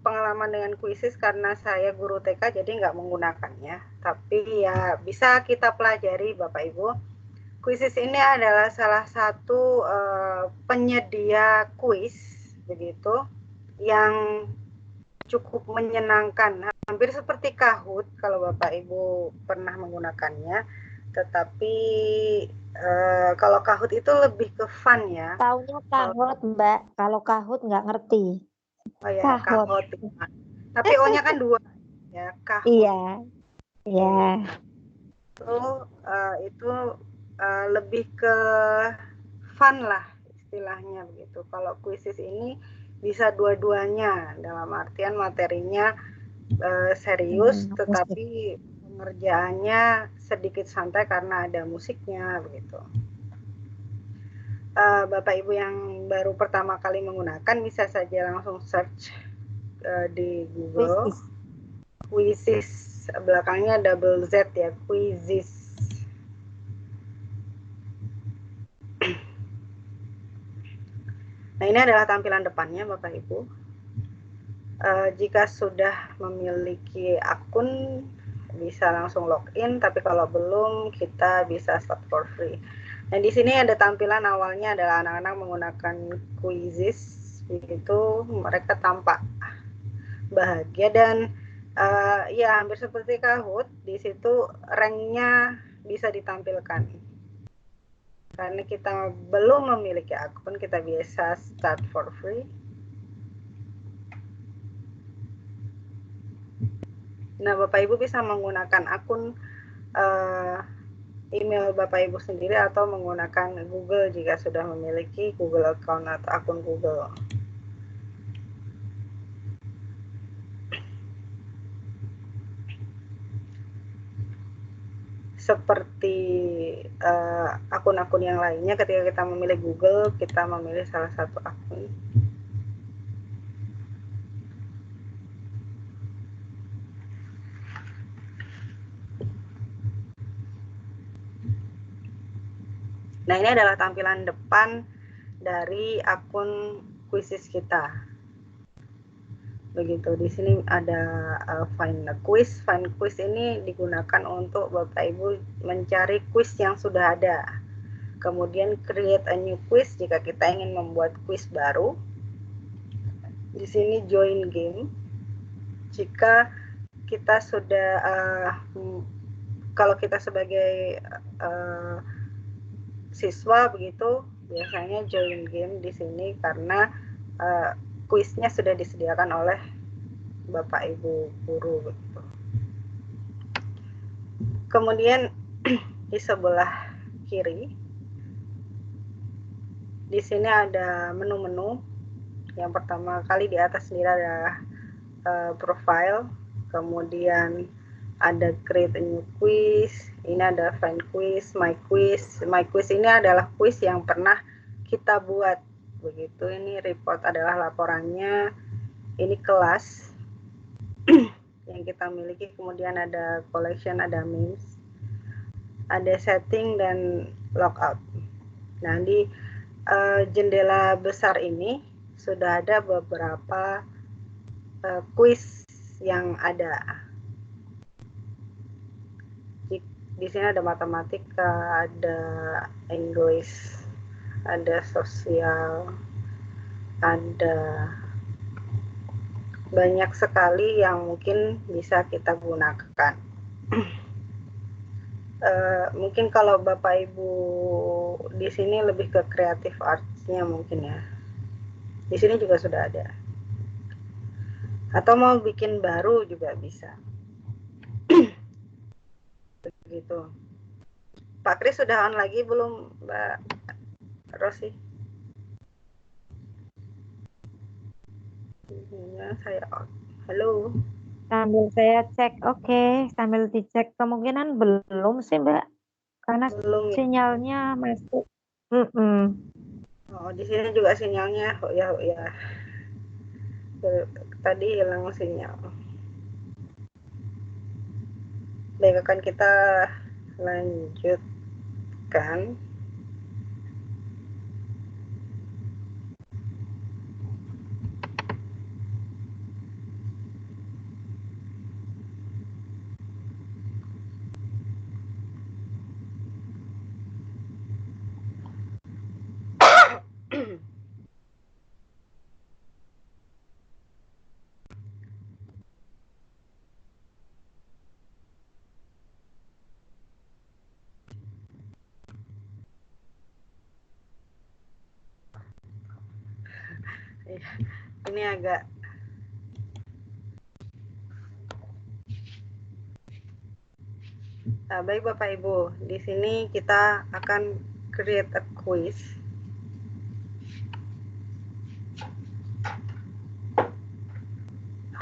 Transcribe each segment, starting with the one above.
pengalaman dengan kuisis karena saya guru TK jadi nggak menggunakannya. Tapi ya bisa kita pelajari Bapak Ibu. Kuisis ini adalah salah satu penyedia kuis begitu yang cukup menyenangkan, hampir seperti Kahoot kalau Bapak Ibu pernah menggunakannya. Tetapi kalau Kahoot itu lebih ke fun ya. Taunya Kahoot, Mbak. Kalau Kahoot nggak ngerti. Oh ya, Kahoot. Tapi O-nya kan 2 ya, Kahoot. Iya. Iya. Itu lebih ke fun lah istilahnya begitu. Kalau kuisis ini bisa dua-duanya, dalam artian materinya serius, tetapi pengerjaannya sedikit santai karena ada musiknya begitu. Bapak Ibu yang baru pertama kali menggunakan bisa saja langsung search di Google. Kuisis, belakangnya double Z ya, kuisis. Nah, ini adalah tampilan depannya Bapak Ibu. Jika sudah memiliki akun bisa langsung login, tapi kalau belum kita bisa start for free. Nah, di sini ada tampilan awalnya adalah anak-anak menggunakan Quizzes, begitu mereka tampak bahagia dan ya hampir seperti Kahoot, di situ ranknya bisa ditampilkan. Karena kita belum memiliki akun, kita bisa start for free. Nah, Bapak Ibu bisa menggunakan akun email Bapak Ibu sendiri atau menggunakan Google jika sudah memiliki Google account atau akun Google. Seperti akun-akun yang lainnya, ketika kita memilih Google, kita memilih salah satu akun. Nah, ini adalah tampilan depan dari akun Quizzes kita. Begitu, di sini ada find a quiz. Find quiz ini digunakan untuk Bapak Ibu mencari quiz yang sudah ada. Kemudian create a new quiz jika kita ingin membuat quiz baru. Di sini join game. Jika kita sudah kalau kita sebagai siswa begitu, biasanya join game di sini karena kuisnya sudah disediakan oleh Bapak Ibu guru begitu. Kemudian di sebelah kiri di sini ada menu-menu. Yang pertama kali di atas sendiri adalah profile, kemudian ada create a new quiz, ini ada find quiz, my quiz. My quiz ini adalah quiz yang pernah kita buat begitu. Ini report adalah laporannya, ini kelas yang kita miliki, kemudian ada collection, ada memes, ada setting dan logout. Nah, di jendela besar ini sudah ada beberapa quiz yang ada. Di sini ada matematika, ada English, ada sosial, ada banyak sekali yang mungkin bisa kita gunakan. Mungkin kalau Bapak Ibu di sini lebih ke creative arts-nya mungkin ya. Di sini juga sudah ada. Atau mau bikin baru juga bisa. Begitu. Pak Kris sudah on lagi belum, Mbak Rosi? Ya, saya on. Halo. Sambil saya cek, oke, sambil dicek kemungkinan belum sih Mbak, karena Belum ya? sinyalnya masuk. Oh, di sini juga sinyalnya, oh ya, tadi hilang sinyal. Baik, akan kita lanjutkan. Ini agak baik Bapak Ibu, di sini kita akan create a quiz.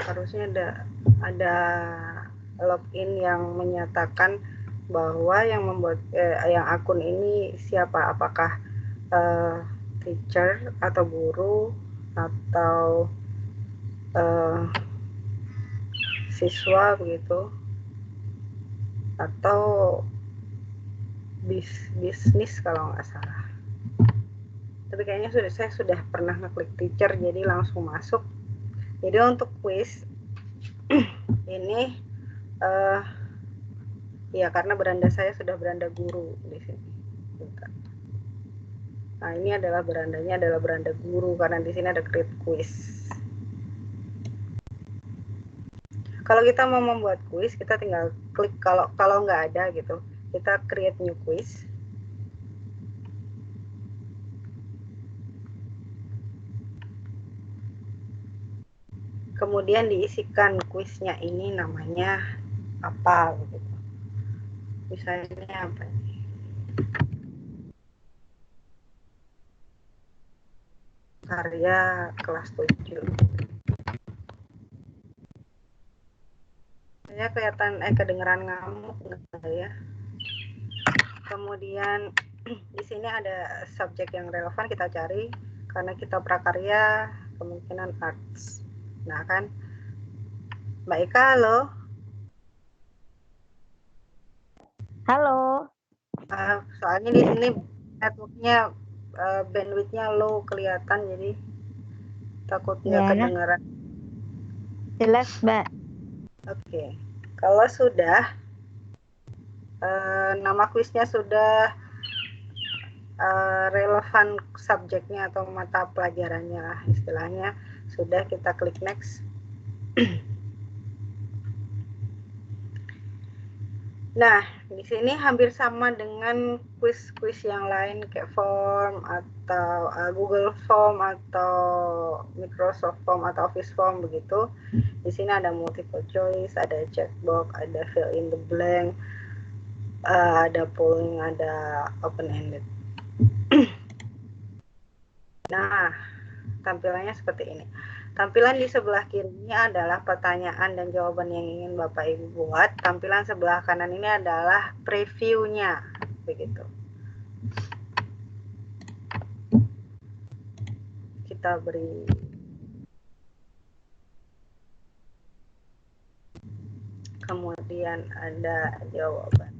Harusnya ada login yang menyatakan bahwa yang membuat yang akun ini siapa, apakah teacher atau guru atau siswa begitu, atau bisnis kalau nggak salah. Tapi kayaknya saya sudah pernah ngeklik teacher, jadi langsung masuk. Jadi untuk quiz ini ya karena beranda saya sudah beranda guru di sini. Nah, ini adalah berandanya adalah beranda guru karena di sini ada create quiz. Kalau kita mau membuat quiz, kita tinggal klik kalau nggak ada gitu, kita create new quiz. Kemudian diisikan kuisnya ini namanya apa gitu. Misalnya apa ini? Karya kelas 7. Saya kelihatan kedengeran ngamuk enggak ya? Kemudian di sini ada subjek yang relevan, kita cari karena kita prakarya kemungkinan arts. Nah kan, Mbak Ika, halo. Halo. Soalnya di sini networknya bandwidthnya low kelihatan, jadi takut nggak kedengaran. Jelas, Mbak. Oke, kalau sudah nama kuisnya sudah relevan subjeknya atau mata pelajarannya lah istilahnya, sudah, kita klik next. Nah, di sini hampir sama dengan kuis-kuis yang lain kayak form atau Google Form atau Microsoft Form atau Office Form begitu. Di sini ada multiple choice, ada checkbox, ada fill in the blank, ada polling, ada open ended. Nah, tampilannya seperti ini. Tampilan di sebelah kirinya adalah pertanyaan dan jawaban yang ingin Bapak Ibu buat. Tampilan sebelah kanan ini adalah previewnya, begitu. Kita beri kemudian ada jawaban.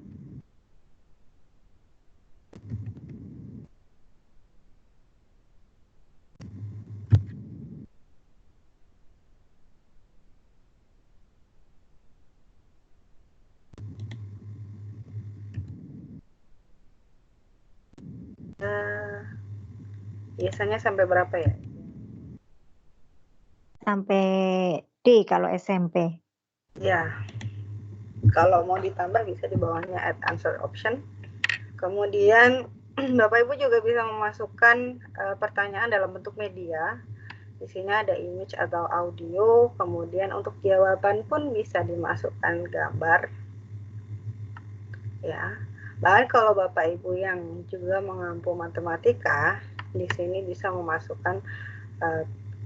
Biasanya sampai berapa ya? Sampai D kalau SMP. Ya, kalau mau ditambah bisa di bawahnya add answer option. Kemudian Bapak Ibu juga bisa memasukkan pertanyaan dalam bentuk media. Di sini ada image atau audio. Kemudian untuk jawaban pun bisa dimasukkan gambar. Ya, bahkan kalau Bapak Ibu yang juga mengampu matematika, di sini bisa memasukkan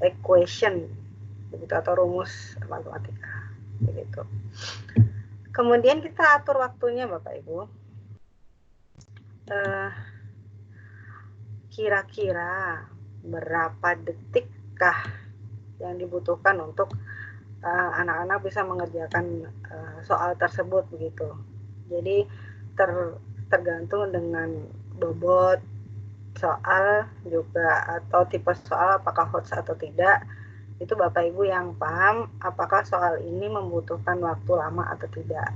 equation begitu atau rumus matematika begitu. Kemudian kita atur waktunya Bapak Ibu. Kira-kira berapa detikkah yang dibutuhkan untuk anak-anak bisa mengerjakan soal tersebut begitu. Jadi tergantung dengan bobot soal juga atau tipe soal apakah HOTS atau tidak. Itu Bapak Ibu yang paham apakah soal ini membutuhkan waktu lama atau tidak.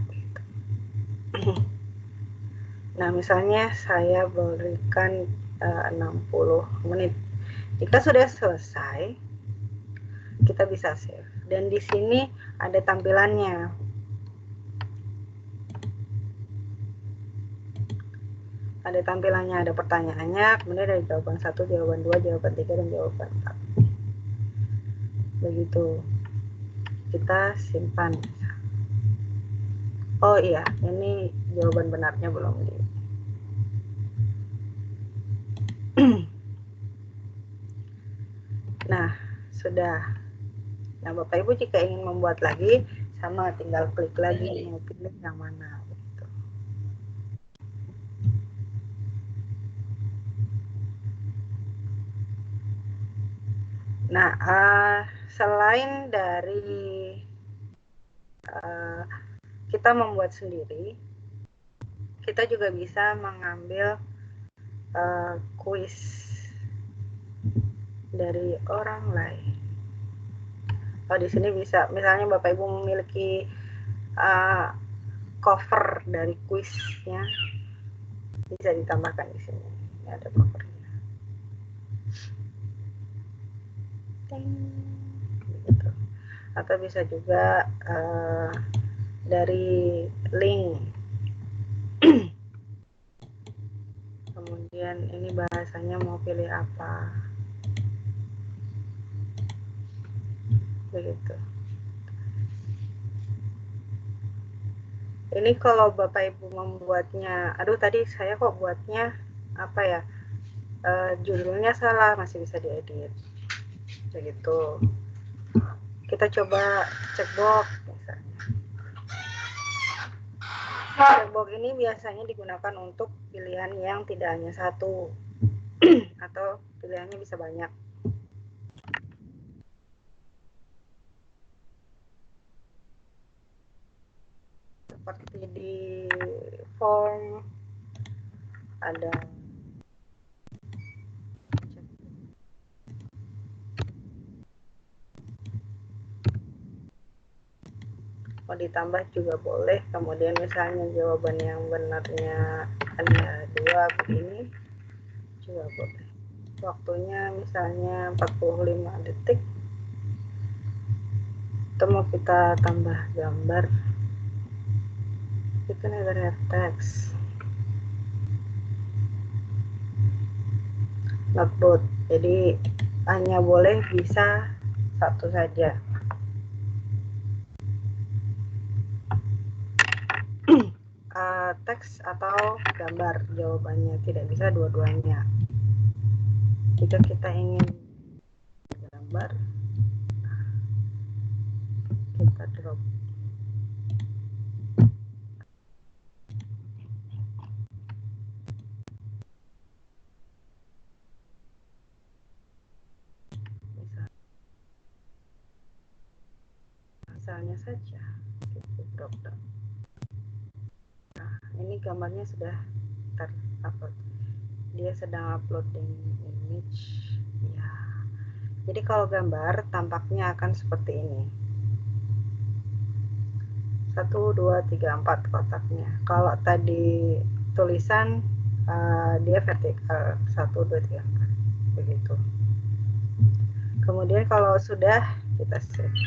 Nah, misalnya saya berikan 60 menit. Jika sudah selesai, kita bisa save. Dan di sini ada tampilannya. Ada tampilannya, ada pertanyaannya, kemudian ada jawaban 1, jawaban 2, jawaban 3, dan jawaban 4. begitu. Kita simpan. Oh iya, ini jawaban benarnya belum di. Nah, sudah. Nah, Bapak Ibu jika ingin membuat lagi, sama tinggal klik lagi mau pilih yang mana. Gitu. Nah, selain dari kita membuat sendiri, kita juga bisa mengambil kuis dari orang lain. Oh, di sini bisa, misalnya Bapak Ibu memiliki cover dari kuisnya, bisa ditambahkan di sini. Ini ada covernya. Gitu. Atau bisa juga dari link. Kemudian ini bahasanya mau pilih apa, begitu. Ini kalau Bapak Ibu membuatnya, aduh tadi saya kok buatnya apa ya, judulnya salah, masih bisa diedit, begitu. Kita coba checkbox misalnya. Checkbox ini biasanya digunakan untuk pilihan yang tidak hanya satu atau pilihannya bisa banyak. Seperti di form ada mau ditambah juga boleh. Kemudian misalnya jawaban yang benarnya ada 2 begini juga boleh. Waktunya misalnya 45 detik. Atau mau kita tambah gambar, kita never have text, not both, jadi hanya boleh bisa satu saja. Teks atau gambar jawabannya, tidak bisa dua-duanya. Jika kita ingin gambar, kita drop. Misalnya saja kita drop down. Nah, ini gambarnya sudah terupload. Dia sedang uploading image ya. Jadi kalau gambar tampaknya akan seperti ini. 1, 2, 3, 4 kotaknya. Kalau tadi tulisan dia vertikal 1, 2, 3, 4 begitu. Kemudian kalau sudah kita save.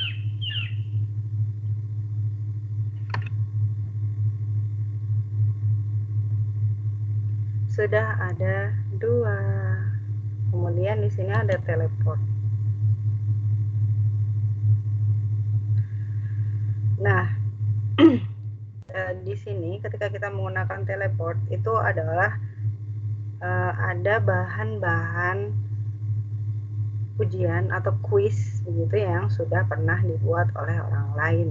Sudah ada 2. Kemudian di sini ada teleport. Nah, di sini ketika kita menggunakan teleport itu adalah ada bahan-bahan ujian atau kuis begitu yang sudah pernah dibuat oleh orang lain.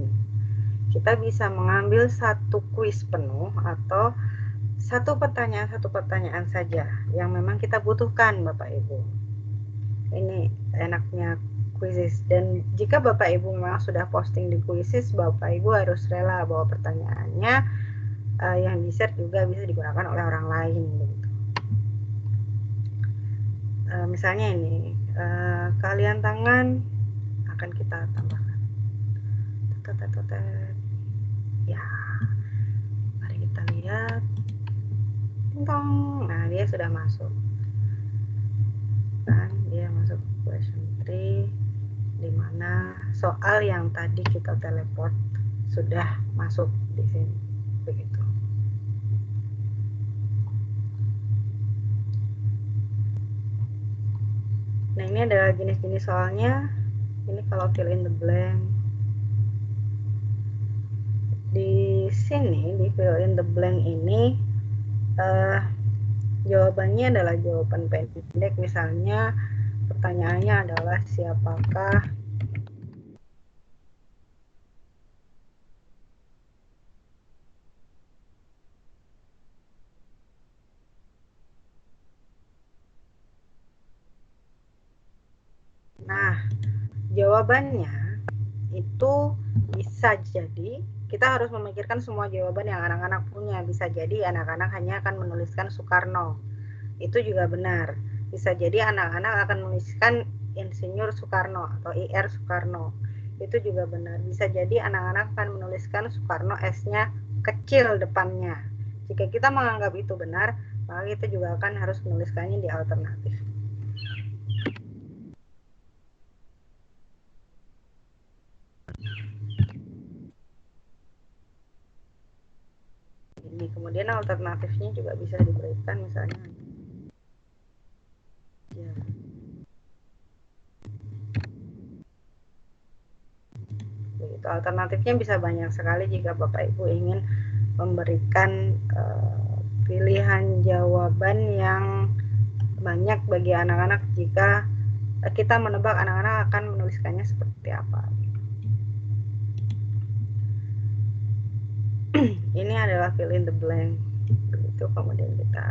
Kita bisa mengambil satu kuis penuh atau satu pertanyaan saja yang memang kita butuhkan, Bapak Ibu. Ini enaknya Quizizz. Dan jika Bapak Ibu memang sudah posting di Quizizz, Bapak Ibu harus rela bahwa pertanyaannya yang di-share juga bisa digunakan oleh orang lain begitu. Misalnya ini kalian tangan akan kita tambahkan. Ya, mari kita lihat. Nah, dia sudah masuk. Kan dia masuk question 3 di mana soal yang tadi kita teleport sudah masuk di sini begitu. Nah, ini adalah jenis-jenis soalnya. Ini kalau fill in the blank. Di sini di fill in the blank ini jawabannya adalah jawaban pendek. Misalnya pertanyaannya adalah siapakah Nah, jawabannya itu bisa jadi kita harus memikirkan semua jawaban yang anak-anak punya. Bisa jadi anak-anak hanya akan menuliskan Soekarno. Itu juga benar. Bisa jadi anak-anak akan menuliskan Insinyur Soekarno atau IR Soekarno. Itu juga benar. Bisa jadi anak-anak akan menuliskan Soekarno S-nya kecil depannya. Jika kita menganggap itu benar, maka kita juga akan harus menuliskannya di alternatif. Ini kemudian alternatifnya juga bisa diberikan misalnya ya. Begitu. Alternatifnya bisa banyak sekali jika Bapak Ibu ingin memberikan pilihan jawaban yang banyak bagi anak-anak jika kita menebak anak-anak akan menuliskannya seperti apa. Ini adalah fill in the blank. Begitu, kemudian kita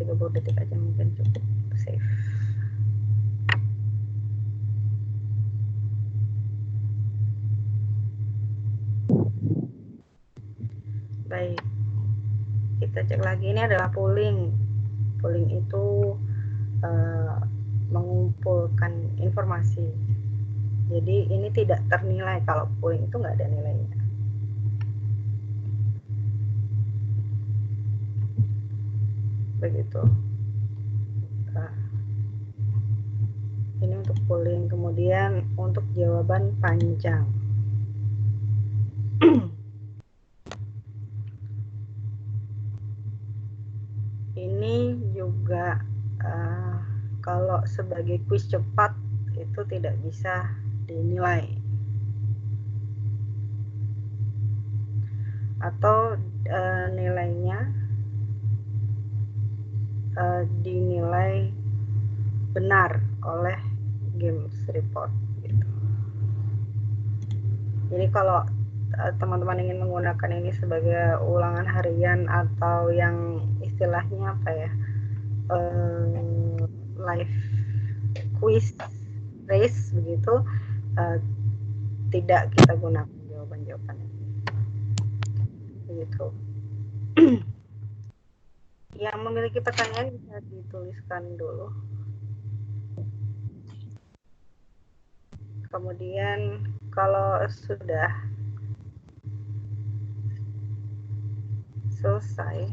30 detik aja mungkin cukup. Save. Baik, kita cek lagi. Ini adalah polling. Polling itu mengumpulkan informasi. Jadi ini tidak ternilai. Kalau polling itu nggak ada nilainya. Begitu. Nah, ini untuk polling. Kemudian untuk jawaban panjang. Ini juga kalau sebagai kuis cepat itu tidak bisa dinilai. Atau nilainya dinilai benar oleh Games Report gitu. Jadi kalau teman-teman ingin menggunakan ini sebagai ulangan harian atau yang istilahnya apa ya, live quiz race begitu, tidak kita gunakan jawaban-jawaban ini begitu. Yang memiliki pertanyaan bisa dituliskan dulu. Kemudian kalau sudah selesai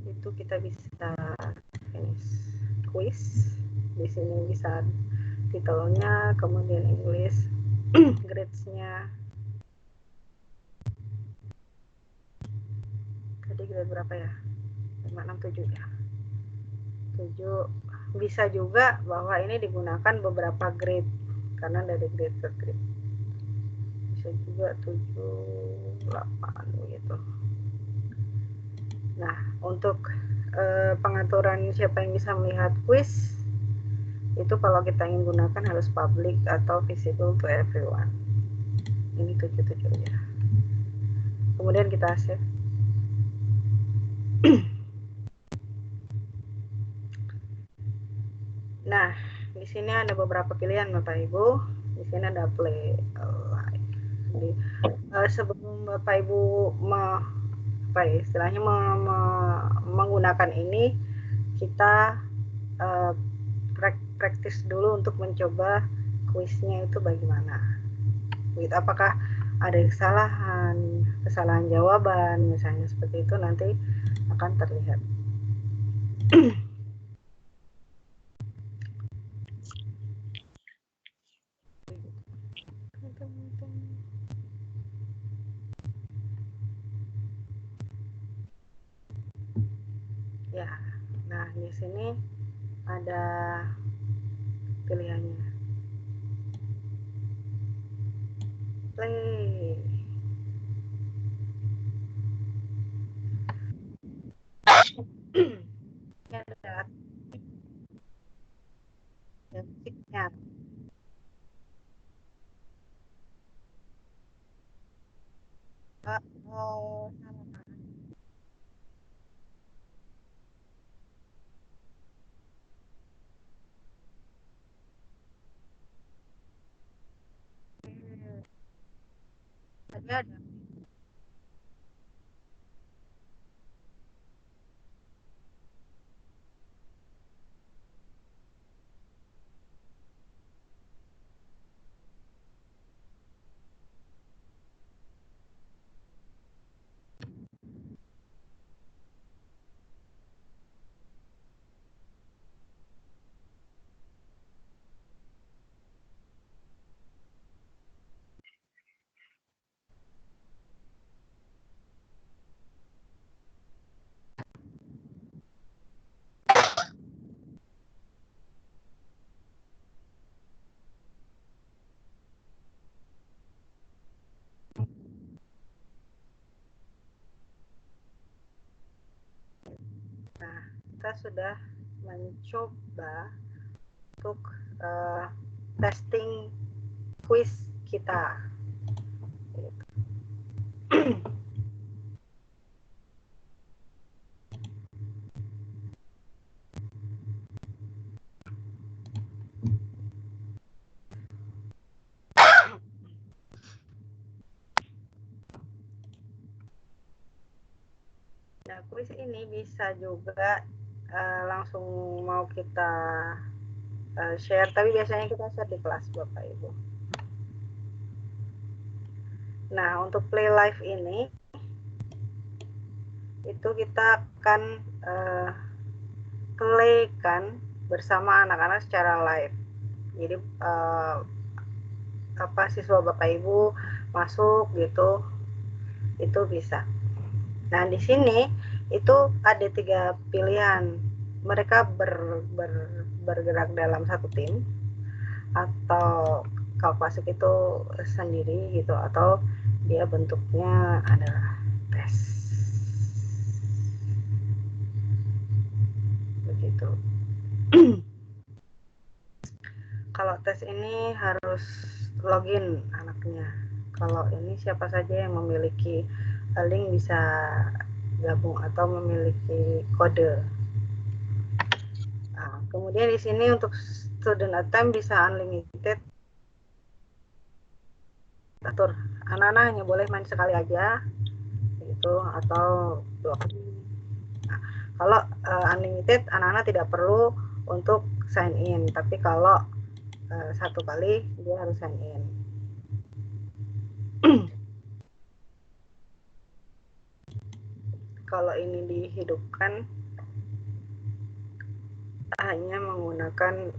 itu kita bisa finish quiz. Di sini bisa titelnya, kemudian English, grades-nya. Tadi grade berapa ya? 5, 6, 7 ya. 7. Bisa juga bahwa ini digunakan beberapa grade karena dari grade ke grade. Bisa juga 7, 8 gitu. Nah, untuk pengaturan siapa yang bisa melihat quiz itu kalau kita ingin gunakan harus public atau visible to everyone. Ini 7 ya. Kemudian kita save. Nah, di sini ada beberapa pilihan Bapak Ibu. Di sini ada play live. Jadi sebelum Bapak Ibu istilahnya menggunakan ini, kita praktis dulu untuk mencoba kuisnya itu bagaimana. Begitu, apakah ada kesalahan jawaban misalnya seperti itu, nanti akan terlihat. Ya, nah di sini ada pilihannya. Play. Ini adalah musiknya. Oh, sama. Ada. Nah, kita sudah mencoba untuk testing quiz kita. Nah, kuis ini bisa juga langsung mau kita share, tapi biasanya kita share di kelas Bapak Ibu. Nah, untuk play live ini itu kita akan playkan bersama anak-anak secara live. Jadi siswa Bapak Ibu masuk gitu, itu bisa. Nah, di sini itu ada 3 pilihan. Mereka bergerak dalam satu tim, atau kalau klasik itu sendiri gitu, atau dia bentuknya adalah tes. Begitu. Kalau tes ini harus login anaknya. Kalau ini siapa saja yang memiliki link bisa gabung atau memiliki kode. Nah, kemudian di sini untuk student attempt bisa unlimited. Atur, anak-anak hanya boleh main sekali aja, gitu, atau 2 kali. Nah, kalau unlimited, anak-anak tidak perlu untuk sign in, tapi kalau 1 kali dia harus sign in. Kalau ini dihidupkan hanya menggunakan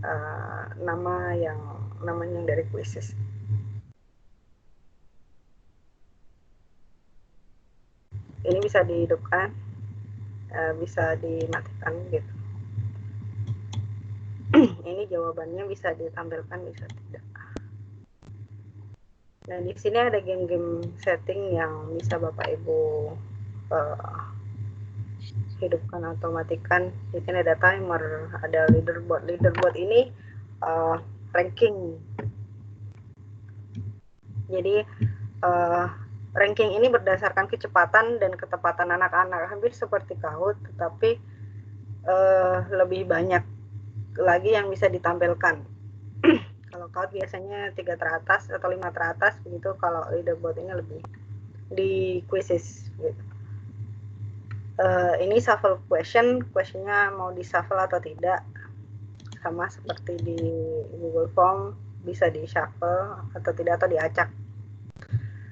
namanya dari quizzes. Ini bisa dihidupkan, bisa dimatikan gitu. Ini jawabannya bisa ditampilkan, bisa tidak. Nah, di sini ada game-game setting yang bisa Bapak Ibu hidupkan atau matikan. Di sini ada timer, ada leaderboard. Leaderboard ini ranking. Jadi ranking ini berdasarkan kecepatan dan ketepatan anak-anak, hampir seperti Kahoot, tetapi lebih banyak lagi yang bisa ditampilkan. Kalau Kahoot biasanya 3 teratas atau 5 teratas begitu, kalau leaderboard ini lebih di quizzes gitu. Ini shuffle questionnya mau di shuffle atau tidak, sama seperti di Google Form, bisa di shuffle atau tidak, atau diacak.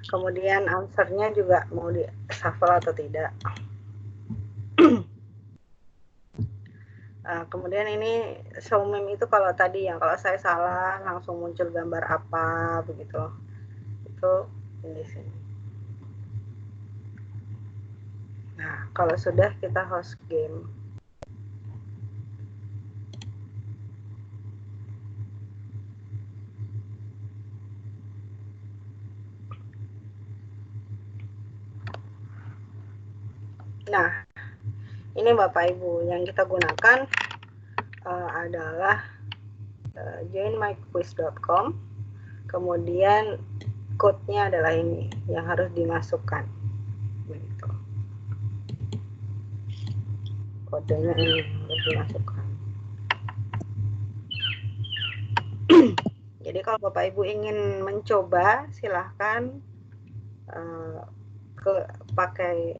Kemudian answernya juga mau di shuffle atau tidak. Kemudian ini show meme itu kalau tadi yang kalau saya salah langsung muncul gambar apa begitu, itu di sini. Nah, kalau sudah kita host game. Nah, ini Bapak Ibu yang kita gunakan adalah joinmyquiz.com. Kemudian code-nya adalah ini yang harus dimasukkan. Begitu. Kodenya ini harus dimasukkan. Jadi kalau Bapak Ibu ingin mencoba, silahkan pakai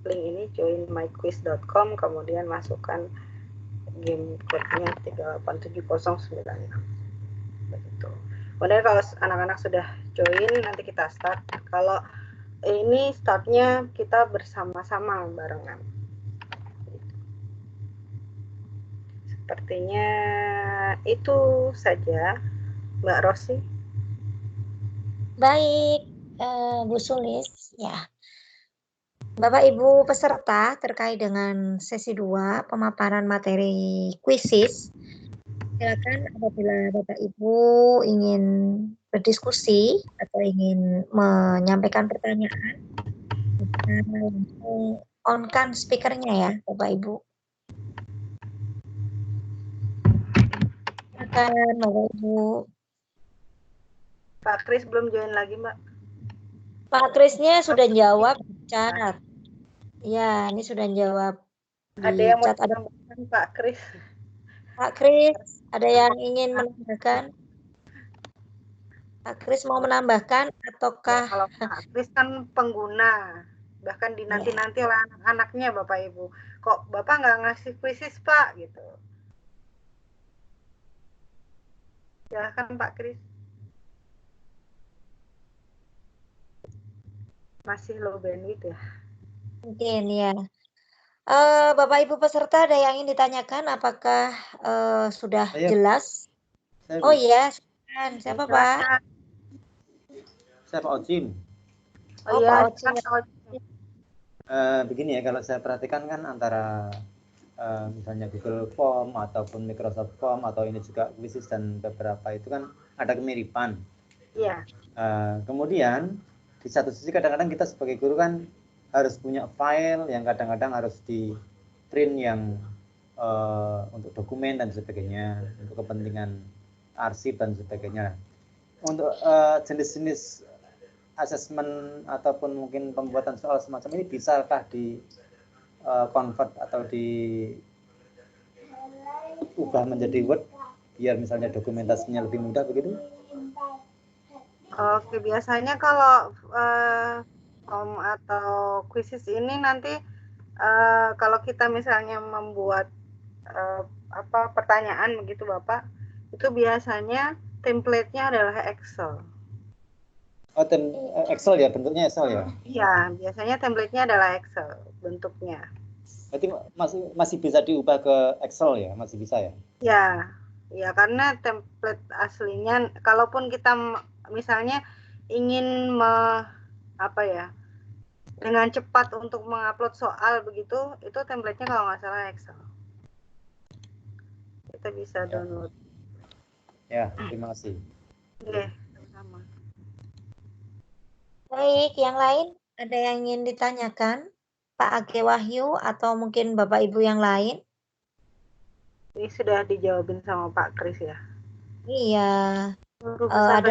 link ini joinmyquiz.com, kemudian masukkan game code-nya 387096. Begitu. Kemudian kalau anak-anak sudah join, nanti kita start. Kalau ini startnya kita bersama-sama barengan. Sepertinya itu saja, Mbak Rosi. Baik, Bu Sulis, ya. Bapak Ibu peserta terkait dengan sesi 2 pemaparan materi kuisis, silakan apabila Bapak Ibu ingin berdiskusi atau ingin menyampaikan pertanyaan, langsung on-kan speakernya ya Bapak Ibu. Silakan Bapak Ibu. Pak Kris belum join lagi, Mbak. Pak Krisnya sudah jawab chat. Ya, ini sudah jawab di ada yang chat. mau menambahkan Pak Kris? Pak Kris, ada yang ingin menambahkan? Pak Kris mau menambahkan ataukah? Ya, kalau Pak Kris kan pengguna, bahkan dinanti-nanti oleh anak-anaknya Bapak Ibu. Kok Bapak nggak ngasih kuisis Pak gitu? Silahkan Pak Kris. Masih low bandwidth ya? Mungkin ya. Bapak Ibu peserta ada yang ingin ditanyakan? Apakah sudah jelas? Oh iya, siapa Pak? Saya Pak Ocim. Oh iya, Pak Ocim. Begini ya, kalau saya perhatikan kan antara misalnya Google Form ataupun Microsoft Form atau ini juga Quizzes dan beberapa itu kan ada kemiripan. Iya. Kemudian di satu sisi kadang-kadang kita sebagai guru kan harus punya file yang kadang-kadang harus di print yang untuk dokumen dan sebagainya, untuk kepentingan arsip dan sebagainya. Untuk jenis-jenis asesmen ataupun mungkin pembuatan soal semacam ini bisakah di convert atau diubah menjadi Word biar misalnya dokumentasinya lebih mudah begitu? Oke, biasanya kalau form atau quizzes ini nanti kalau kita misalnya membuat pertanyaan begitu Bapak, itu biasanya template-nya adalah Excel. Oh, Excel ya, bentuknya Excel ya? Iya, biasanya template-nya adalah Excel bentuknya. Berarti masih bisa diubah ke Excel ya, masih bisa ya? Ya karena template aslinya, kalaupun kita misalnya ingin dengan cepat untuk mengupload soal begitu, itu template-nya kalau nggak salah Excel. Kita bisa download. Ya, terima kasih. Oke, sama. Baik, yang lain ada yang ingin ditanyakan? Pak Age Wahyu atau mungkin Bapak Ibu yang lain? Ini sudah dijawabin sama Pak Kris ya? Iya. Ada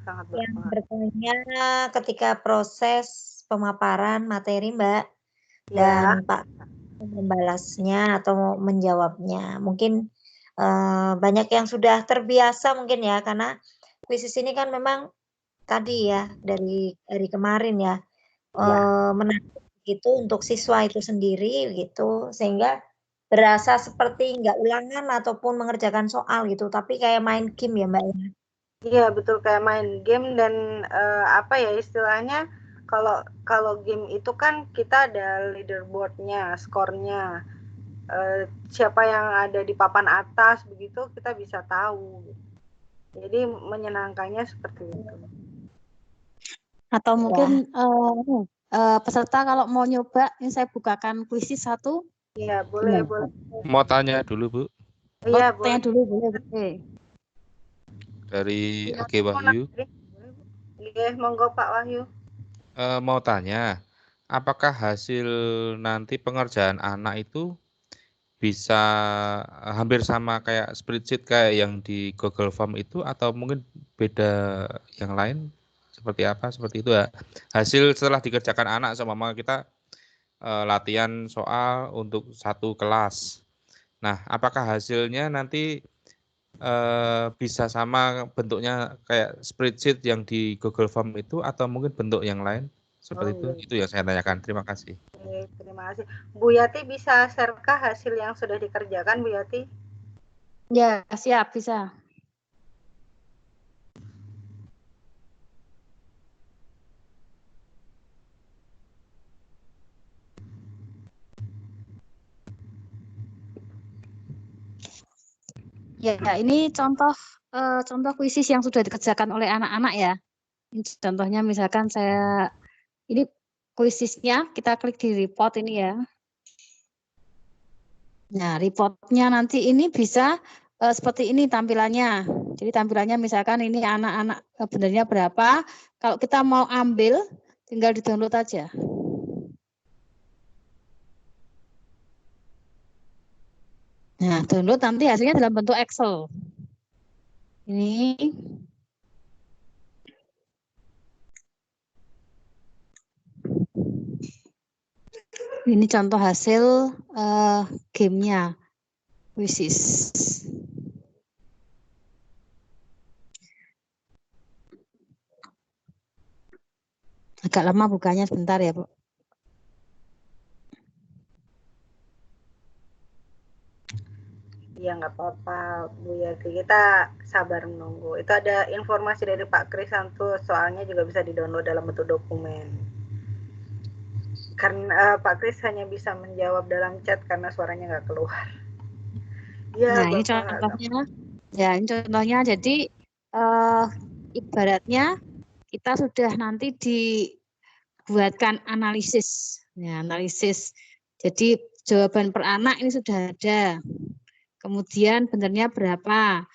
sangat yang bertanya ketika proses pemaparan materi Mbak, dan Pak membalasnya atau menjawabnya. Mungkin banyak yang sudah terbiasa mungkin ya, karena kuisis ini kan memang tadi ya dari kemarin ya, menarik gitu untuk siswa itu sendiri gitu, sehingga berasa seperti nggak ulangan ataupun mengerjakan soal gitu, tapi kayak main game ya Mbak ya. Iya betul, kayak main game dan istilahnya kalau game itu kan kita ada leaderboardnya, skornya, siapa yang ada di papan atas begitu kita bisa tahu. Jadi menyenangkannya seperti itu. Atau mungkin peserta kalau mau nyoba, ini saya bukakan kuisis satu. Iya boleh. Mau tanya dulu Bu. Iya boleh. Tanya dulu boleh. Dari Age Wahyu. Iya, monggo Pak Wahyu. Mau tanya, apakah hasil nanti pengerjaan anak itu bisa hampir sama kayak spreadsheet kayak yang di Google Form itu atau mungkin beda yang lain seperti apa seperti itu ya hasil setelah dikerjakan anak sama kita latihan soal untuk satu kelas. Nah, apakah hasilnya nanti bisa sama bentuknya kayak spreadsheet yang di Google Form itu atau mungkin bentuk yang lain seperti itu? Itu yang saya tanyakan. Terima kasih. Oke, terima kasih. Bu Yati bisa share-kah hasil yang sudah dikerjakan, Bu Yati? Ya, siap, bisa. Ya, ini contoh kuisis yang sudah dikerjakan oleh anak-anak ya. Ini contohnya misalkan ini kuisisnya, kita klik di report ini ya. Nah, reportnya nanti ini bisa seperti ini tampilannya. Jadi tampilannya misalkan ini anak-anak benernya berapa. Kalau kita mau ambil, tinggal di-download aja. Nah, download nanti hasilnya dalam bentuk Excel. Ini contoh hasil gamenya, Quizzes. Agak lama bukanya sebentar ya, Bu. Ya nggak apa-apa, Bu Yati. Kita sabar menunggu. Itu ada informasi dari Pak Krisanto, soalnya juga bisa di-download dalam bentuk dokumen. Karena Pak Kris hanya bisa menjawab dalam chat karena suaranya nggak keluar. Ya, nah, ini contohnya. Ya, ini contohnya. Jadi ibaratnya kita sudah nanti dibuatkan analisis. Ya, analisis. Jadi jawaban per anak ini sudah ada. Kemudian benernya berapa?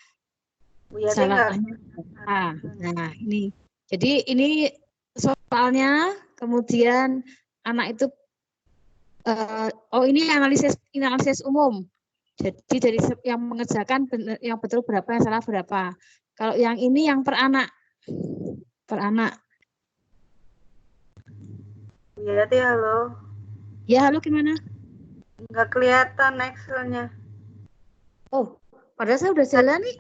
Salahnya berapa? Nah, ini. Jadi ini soalnya, kemudian anak itu ini analisis umum. Jadi dari yang mengerjakan yang betul berapa, yang salah berapa. Kalau yang ini yang per anak. Per anak. Ya, halo. Ya, halo, gimana? Nggak kelihatan Excel-nya. Oh, padahal saya udah jalan nih.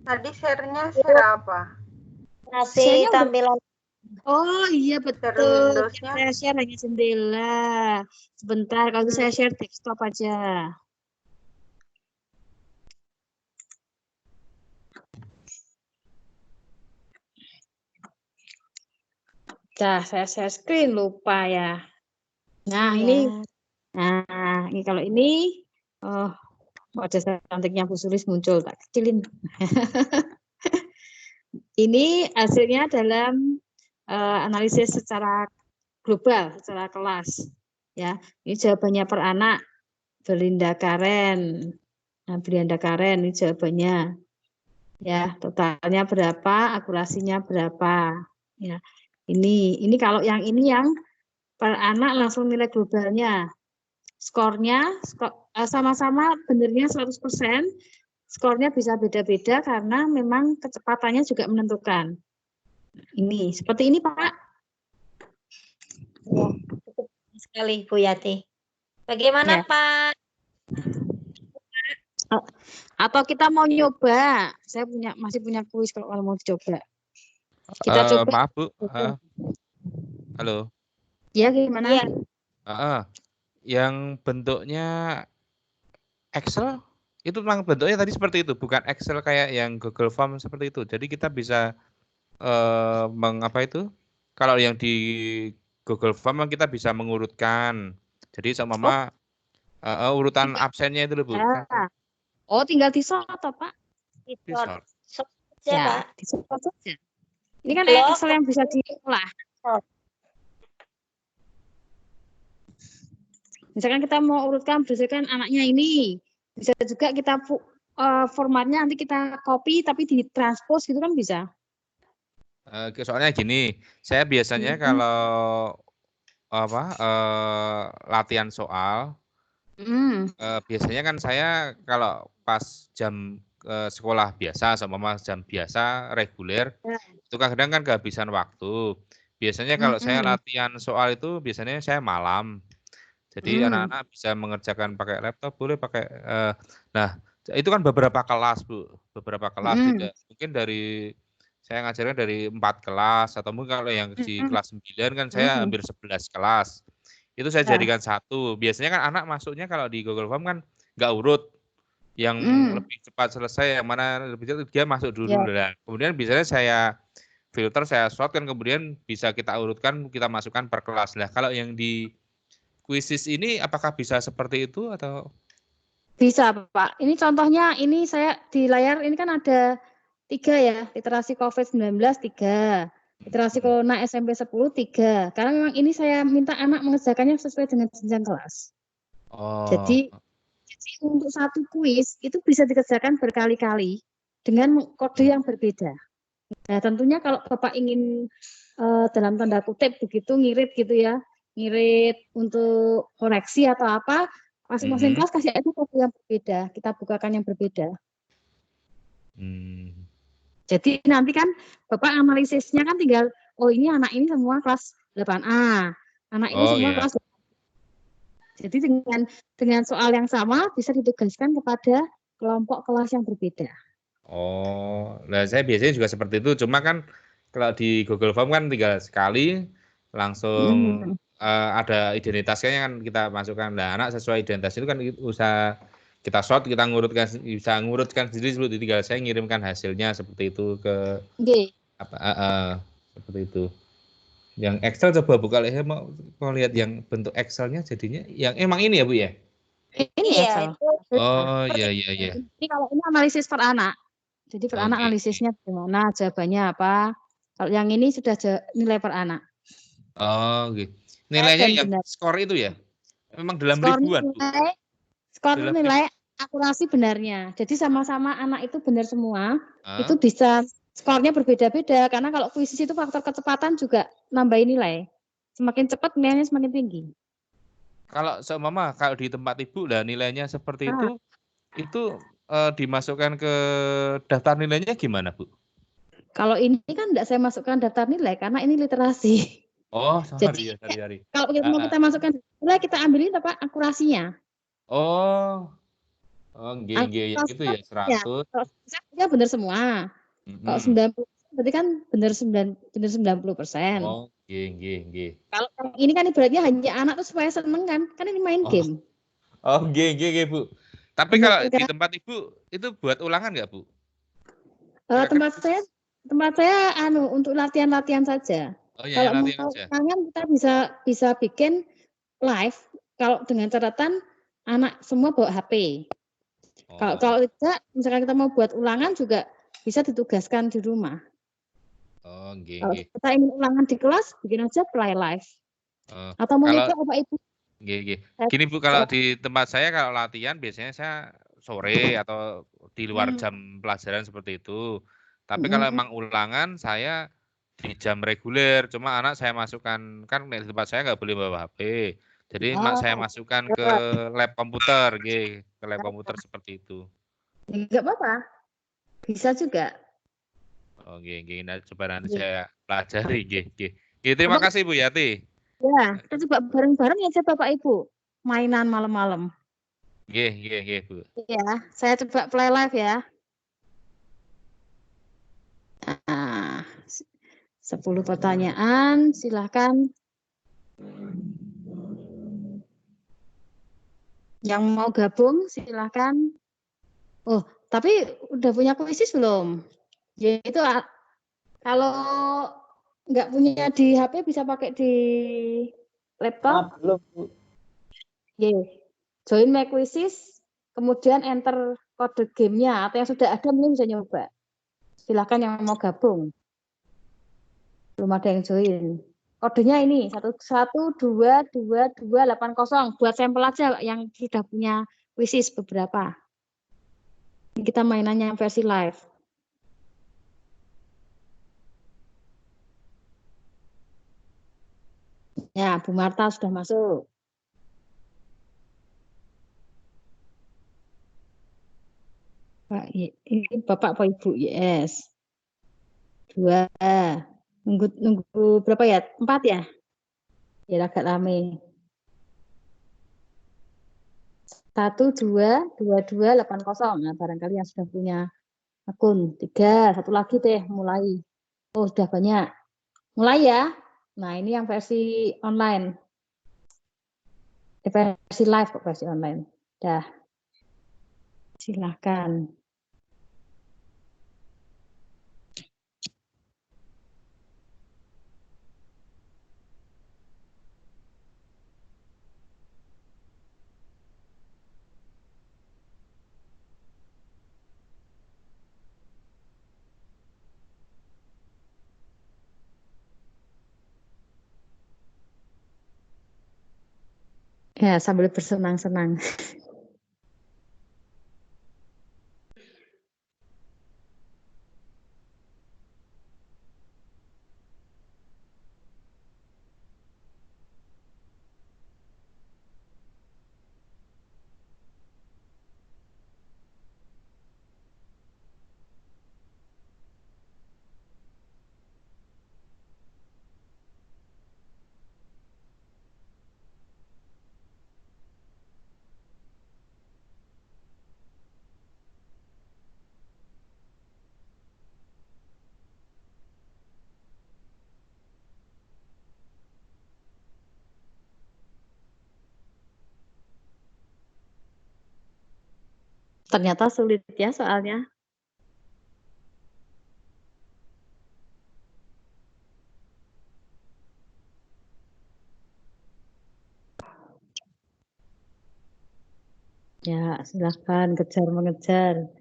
Tadi share-nya share apa? Masih tampilan. Oh iya betul. Saya share hanya jendela. Sebentar, kalau saya share desktop aja. Dah, saya share screen, lupa ya. Nah, Ya. ini kalau ini, wajah cantiknya Bu Sulis muncul, tak kecilin. Ini hasilnya dalam analisis secara global, secara kelas. Ya, ini jawabannya per anak. Belinda Karen. Nah, Belinda Karen ini jawabannya. Ya, totalnya berapa, akurasinya berapa. Ya. Ini kalau yang ini yang per anak langsung nilai globalnya. Skornya sama-sama benernya 100%. Skornya bisa beda-beda karena memang kecepatannya juga menentukan. Ini, seperti ini, Pak. Ya, cukup sekali, Bu Yati. Bagaimana, ya, Pak? Atau kita mau nyoba? Saya masih punya kuis kalau mau dicoba. Kita coba. Maaf, Bu. Halo. Ya, gimana? Ya. Yang bentuknya Excel itu memang bentuknya tadi seperti itu, bukan Excel kayak yang Google Form seperti itu. Jadi kita bisa mengapa itu? Kalau yang di Google Form kita bisa mengurutkan. Jadi sama urutan absennya itu loh, Bu. Oh, tinggal di-sort atau Pak? Di-sort. Ya, di-sort saja. Ini kan Excel yang bisa diolah. Misalkan kita mau urutkan berdasarkan anaknya ini, bisa juga kita formatnya nanti kita copy tapi ditranspose gitu kan bisa. Soalnya gini, saya biasanya kalau latihan soal. Biasanya kan saya kalau pas jam sekolah biasa sama jam biasa reguler itu kadang kan kehabisan waktu. Biasanya kalau saya latihan soal itu biasanya saya malam. Jadi anak-anak bisa mengerjakan pakai laptop, boleh pakai. Nah, itu kan beberapa kelas, Bu. Beberapa kelas tidak. Mungkin dari saya ngajarnya dari 4 kelas atau mungkin kalau yang di kelas 9 kan saya hampir 11 kelas. Itu saya jadikan satu. Biasanya kan anak masuknya kalau di Google Form kan nggak urut. Yang lebih cepat selesai, yang mana lebih cepat dia masuk dulu. Dan kemudian biasanya saya filter, saya sort kan kemudian bisa kita urutkan, kita masukkan per kelas. Nah, kalau yang di Quizzes ini apakah bisa seperti itu atau? Bisa, Pak. Ini contohnya, ini saya di layar ini kan ada 3 ya, literasi COVID-19 3, literasi corona SMP 10 3. Karena memang ini saya minta anak mengerjakannya sesuai dengan jenjang kelas. Jadi untuk satu kuis itu bisa dikerjakan berkali-kali dengan kode yang berbeda. Nah, tentunya kalau Bapak ingin dalam tanda kutip begitu ngirit gitu ya, ngirit untuk koreksi atau apa, masing-masing kelas kasih itu kode yang berbeda, kita bukakan yang berbeda. Jadi nanti kan Bapak analisisnya kan tinggal, oh ini anak ini semua kelas 8A, anak ini semua kelas 8A. Jadi dengan soal yang sama bisa ditugaskan kepada kelompok kelas yang berbeda. Nah saya biasanya juga seperti itu, cuma kan kalau di Google Form kan tinggal sekali langsung ada identitasnya kan kita masukkan. Nah, anak sesuai identitas itu kan usaha kita sort, kita bisa ngurutkan sendiri, tinggal saya ngirimkan hasilnya seperti itu ke seperti itu. Yang Excel coba buka, saya mau lihat yang bentuk Excelnya jadinya yang emang ini ya Bu ya? Ini Excel. Iya. Ini kalau ini analisis per anak. Jadi per anak analisisnya bagaimana, jawabannya apa. Kalau yang ini sudah nilai per anak. Gitu. Nilainya yang skor itu ya? Memang dalam ribuan, Bu? Skor nilai akurasi benarnya. Jadi sama-sama anak itu benar semua, itu bisa skornya berbeda-beda. Karena kalau kuisis itu faktor kecepatan juga nambahin nilai. Semakin cepat nilainya semakin tinggi. Kalau seumpama kalau di tempat Ibu lah nilainya seperti itu dimasukkan ke daftar nilainya gimana, Bu? Kalau ini kan tidak saya masukkan daftar nilai karena ini literasi. Jadi kalau mau kita masukkan nilai, kita ambilin apa akurasinya. Yang itu ya 100. Kalau saya benar semua. Kalau 90 berarti kan benar 90%. Kalau ini kan ibaratnya hanya anak tuh supaya seneng kan ini main game. Bu. Tapi kalau di tempat Ibu itu buat ulangan nggak, Bu? Tempat saya untuk latihan-latihan saja. Kalau mau ulangan kita bisa bikin live. Kalau dengan catatan anak semua bawa HP. Kalau tidak, misalkan kita mau buat ulangan juga bisa ditugaskan di rumah. Kalau kita ingin ulangan di kelas, bikin aja play live. Atau mau ikut Bapak Ibu. Gini Bu, kalau di tempat saya kalau latihan biasanya saya sore atau di luar jam pelajaran seperti itu. Tapi kalau emang ulangan saya di jam reguler, cuma anak saya masukkan, kan di tempat saya nggak boleh bawa HP. Jadi saya masukkan ke lab komputer, ke lab komputer seperti itu. Enggak apa-apa, bisa juga. Nah, coba nanti saya pelajari, Terima kasih Bu Yati. Ya, kita coba bareng-bareng ya Bapak Ibu, mainan malam-malam. Bu. Iya, saya coba play live ya. Nah, 10 pertanyaan, silahkan. Yang mau gabung silahkan. Tapi udah punya kuisis belum? Yaitu kalau nggak punya di HP bisa pakai di laptop. Belum, Bu. Join my quizzes, kemudian enter kode gamenya atau yang sudah ada mungkin bisa nyoba. Silahkan yang mau gabung. Belum ada yang join. Kodenya ini 11222280. Buat sampel aja yang sudah punya quizzes beberapa. Ini kita mainannya versi live. Ya, Bu Marta sudah masuk. Ini Bapak apa Ibu? Yes. 2. Nunggu berapa ya? 4 ya? Ya agak rame. 122280. Nah, barangkali yang sudah punya akun. 3. Satu lagi deh, mulai. Oh, sudah banyak. Mulai ya. Nah, ini yang versi online. Versi live kok, versi online. Dah. Silahkan. Ya, sambil bersenang-senang. Ternyata sulit ya soalnya. Ya, silahkan kejar mengejar.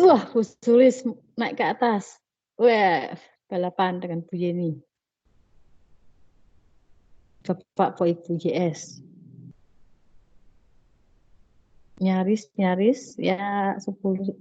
Wah, Bu Sulis naik ke atas. Wah, balapan dengan Bu Yeni. Bapak Po Ibu YS. Nyaris ya 10.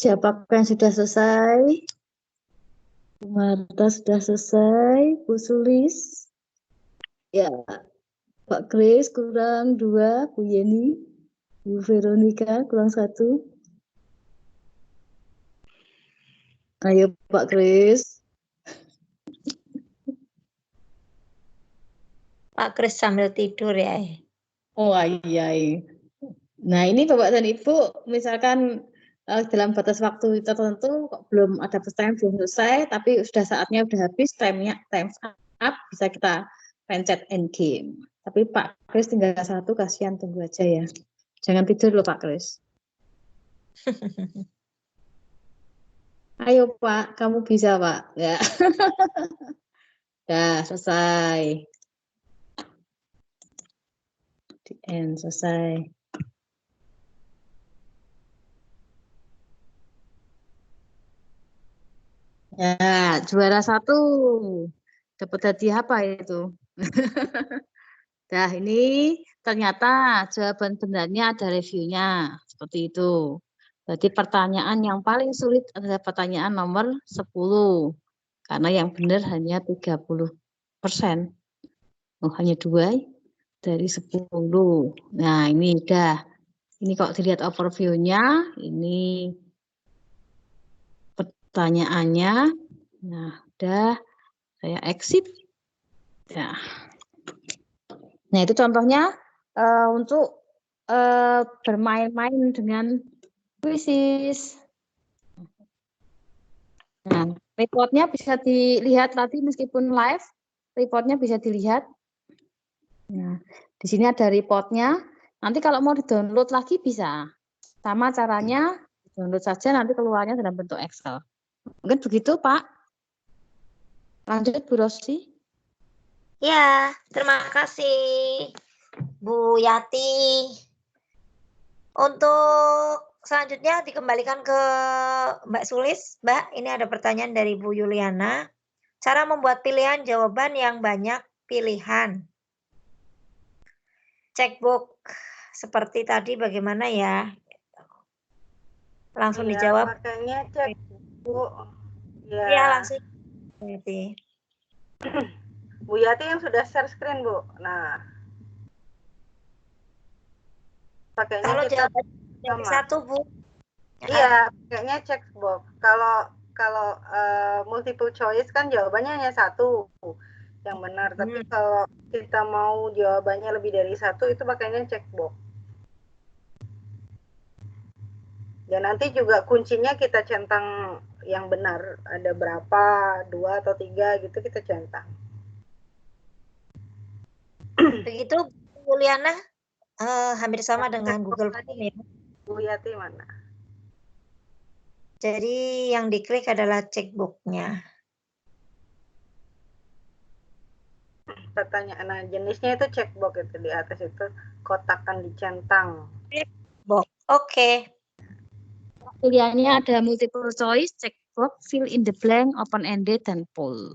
Siapakah yang sudah selesai? Bu Marta sudah selesai. Bu Sulis. Ya, Pak Kris kurang 2. Bu Yeni. Bu Veronica kurang 1. Ayo Pak Kris. Pak Kris sambil tidur ya. Oh iya. Nah ini Bapak dan Ibu, misalkan dalam batas waktu tertentu kok belum ada pertanyaan belum selesai, tapi sudah saatnya sudah habis, time up, bisa kita pencet end game. Tapi Pak Kris tinggal 1, kasihan, tunggu aja ya. Jangan tidur loh Pak Kris. Ayo Pak, kamu bisa Pak. Ya. Dah selesai. Di end, selesai. Ya, juara 1. Dapat hadiah apa itu? Nah, ini ternyata jawaban benarnya ada reviewnya. Seperti itu. Jadi pertanyaan yang paling sulit adalah pertanyaan nomor 10. Karena yang benar hanya 30%. Oh, hanya 2 dari 10. Nah, ini udah. Ini kalau dilihat overview-nya, ini pertanyaannya. Nah, udah saya exit. Ya. Nah, itu contohnya untuk bermain-main dengan kuisis. Nah, reportnya bisa dilihat nanti meskipun live, reportnya bisa dilihat. Nah, di sini ada reportnya. Nanti kalau mau di-download lagi bisa. Sama caranya, download saja nanti keluarnya dalam bentuk Excel. Mungkin begitu, Pak. Lanjut, Bu Rosi. Ya, terima kasih Bu Yati. Untuk selanjutnya dikembalikan ke Mbak Sulis. Mbak, ini ada pertanyaan dari Bu Yuliana. Cara membuat pilihan jawaban yang banyak pilihan. Checkbook seperti tadi bagaimana ya? Langsung Iya, dijawab. makanya cek Bu. Ya. Iya, langsung. Berarti. Bu Yati yang sudah share screen, Bu. Nah, pakainya Kalau kita jawaban dari sama. satu, Bu. Iya, pakainya checkbox. Kalau multiple choice kan jawabannya hanya satu yang benar. Tapi kalau kita mau jawabannya lebih dari satu, itu pakainya checkbox. Dan nanti juga kuncinya kita centang yang benar. Ada berapa, 2 atau 3 gitu kita centang. Begitu, Bu Liana, hampir sama dengan Google Form ya. Bu Yati mana? Jadi yang diklik adalah checkbooknya. Pertanyaan, nah jenisnya itu checkbox itu di atas itu kotak kan dicentang. Checkbox, oke. Pilihannya ada multiple choice, checkbox, fill in the blank, open-ended, dan poll.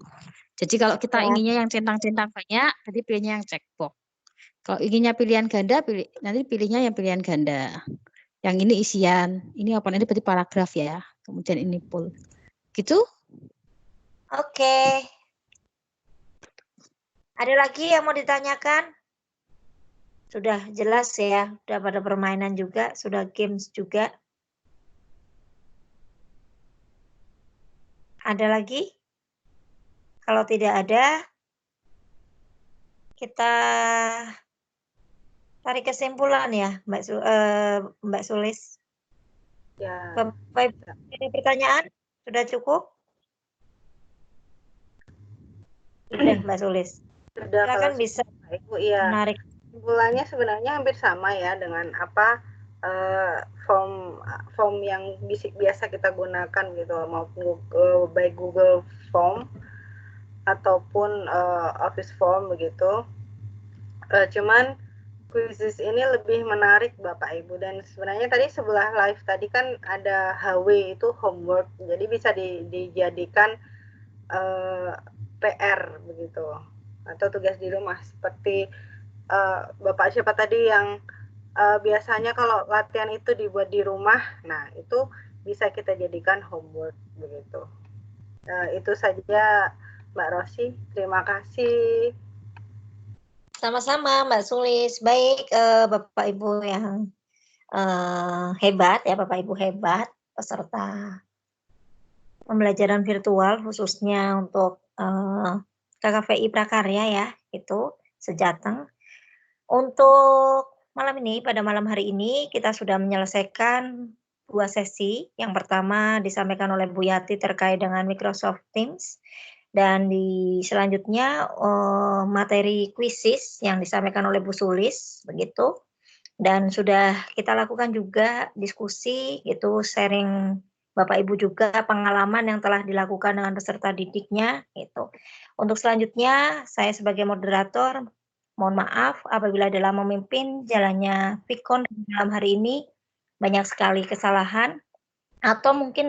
Jadi kalau kita inginnya yang centang-centang banyak, jadi pilihnya yang checkbox. Kalau inginnya pilihan ganda, nanti pilihnya yang pilihan ganda. Yang ini isian, ini open-ended berarti paragraf ya. Kemudian ini poll. Gitu? Oke. Ada lagi yang mau ditanyakan? Sudah jelas ya, sudah pada permainan juga, sudah games juga. Ada lagi? Kalau tidak ada, kita tarik kesimpulan ya, Mbak Sulis. Ya. Bapak Ibu, ada pertanyaan? Sudah cukup? Sudah, Mbak Sulis. Sudah, Silakan bisa Ibu, iya. menarik. Kesimpulannya sebenarnya hampir sama ya dengan apa form yang biasa kita gunakan gitu, maupun baik Google Form ataupun Office Form begitu. Cuman quizzes ini lebih menarik Bapak Ibu, dan sebenarnya tadi sebelah live tadi kan ada HW itu homework, jadi bisa dijadikan PR begitu atau tugas di rumah seperti Bapak siapa tadi yang biasanya kalau latihan itu dibuat di rumah, nah itu bisa kita jadikan homework begitu. Itu saja Mbak Rosi, terima kasih. Sama-sama Mbak Sulis. Baik Bapak Ibu yang hebat ya, Bapak Ibu hebat peserta pembelajaran virtual khususnya untuk KKVI Prakarya ya, itu Sejateng. Untuk malam ini, pada malam hari ini kita sudah menyelesaikan 2 sesi. Yang pertama disampaikan oleh Bu Yati terkait dengan Microsoft Teams, dan di selanjutnya materi kuisis yang disampaikan oleh Bu Sulis begitu. Dan sudah kita lakukan juga diskusi itu, sharing Bapak Ibu juga pengalaman yang telah dilakukan dengan peserta didiknya gitu. Untuk selanjutnya saya sebagai moderator Mohon maaf apabila dalam memimpin jalannya Pikon dalam hari ini banyak sekali kesalahan atau mungkin